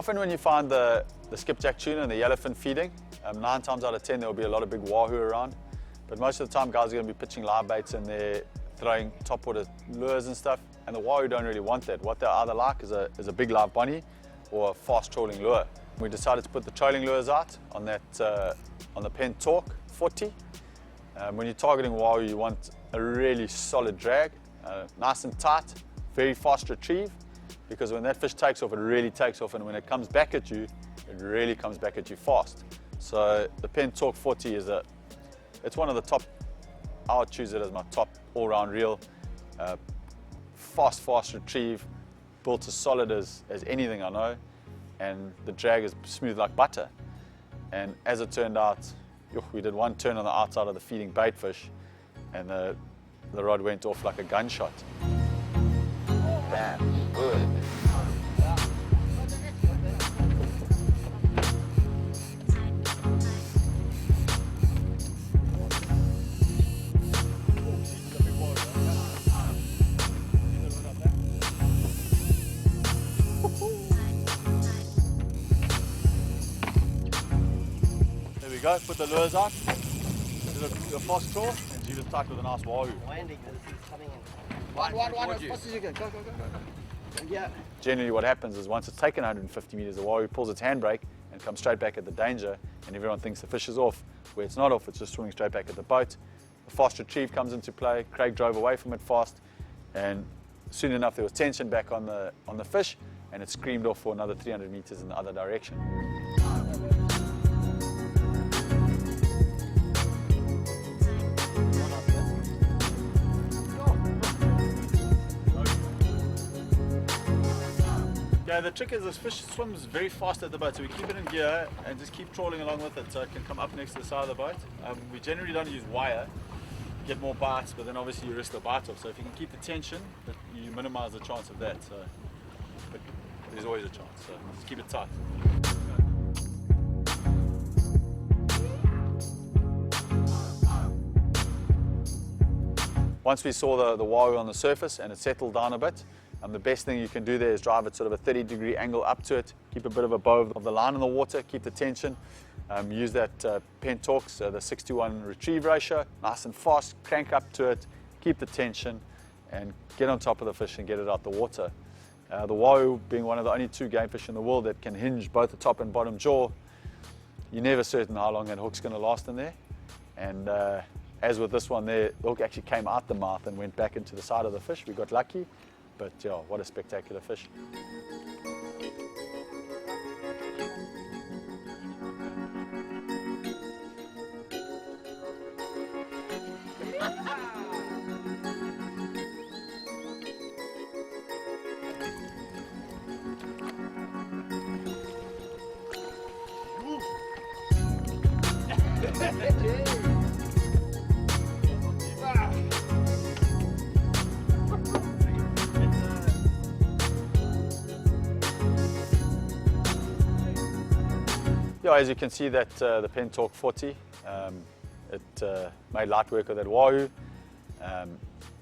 Often when you find the skipjack tuna and the yellowfin feeding, 9 times out of 10 there will be a lot of big wahoo around. But most of the time guys are going to be pitching live baits and they're throwing topwater lures and stuff. And the wahoo don't really want that. What they either like is a big live bonnie or a fast trolling lure. We decided to put the trolling lures out on the Penn Torque 40. When you're targeting wahoo, you want a really solid drag, nice and tight, very fast retrieve, because when that fish takes off, it really takes off, and when it comes back at you, it really comes back at you fast. So the Penn Torque 40 it's one of the top. I would choose it as my top all-round reel. Fast retrieve, built as solid as anything I know, and the drag is smooth like butter. And as it turned out, we did one turn on the outside of the feeding bait fish, and the rod went off like a gunshot. That's good. There we go, put the lures out, do a fast crawl, and Gita's tight with a nice wahoo. Landing, this is coming in. One, as fast as you can. Go. Yeah. Generally what happens is once it's taken 150 meters, the wahoo pulls its handbrake and comes straight back at the danger, and everyone thinks the fish is off. Where it's not off, it's just swimming straight back at the boat. The fast retrieve comes into play. Craig drove away from it fast, and soon enough there was tension back on the fish, and it screamed off for another 300 meters in the other direction. Yeah, the trick is this fish swims very fast at the boat, so we keep it in gear and just keep trawling along with it so it can come up next to the side of the boat. We generally don't use wire, get more bites, but then obviously you risk the bite off. So if you can keep the tension, you minimize the chance of that. So, but there's always a chance, so just keep it tight. Once we saw the wahoo on the surface and it settled down a bit, the best thing you can do there is drive at sort of a 30-degree angle up to it, keep a bit of a bow of the line in the water, keep the tension, use that Penn Torque, so the 6:1 retrieve ratio, nice and fast, crank up to it, keep the tension, and get on top of the fish and get it out the water. The wahoo being one of the only 2 game fish in the world that can hinge both the top and bottom jaw, you're never certain how long that hook's going to last in there. And as with this one there, the hook actually came out the mouth and went back into the side of the fish. We got lucky. But yeah, what a spectacular fish. Yeah, as you can see that the Penn Torque 40, it made light work of that wahoo.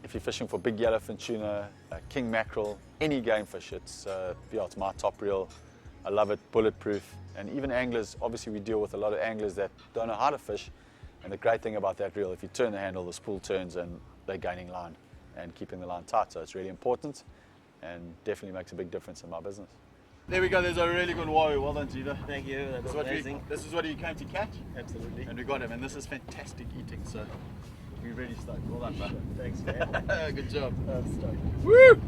If you're fishing for big yellowfin tuna, king mackerel, any game fish, it's my top reel. I love it, bulletproof. And even anglers, obviously we deal with a lot of anglers that don't know how to fish. And the great thing about that reel, if you turn the handle, the spool turns and they're gaining line and keeping the line tight. So it's really important and definitely makes a big difference in my business. There we go, there's a really good wahoo. Well done, Gita. Thank you, that was amazing. This is what you came to catch? Absolutely. And we got him, and this is fantastic eating, so we're really stoked. Well done, bud. Thanks, man. Good job. I'm stoked. Woo!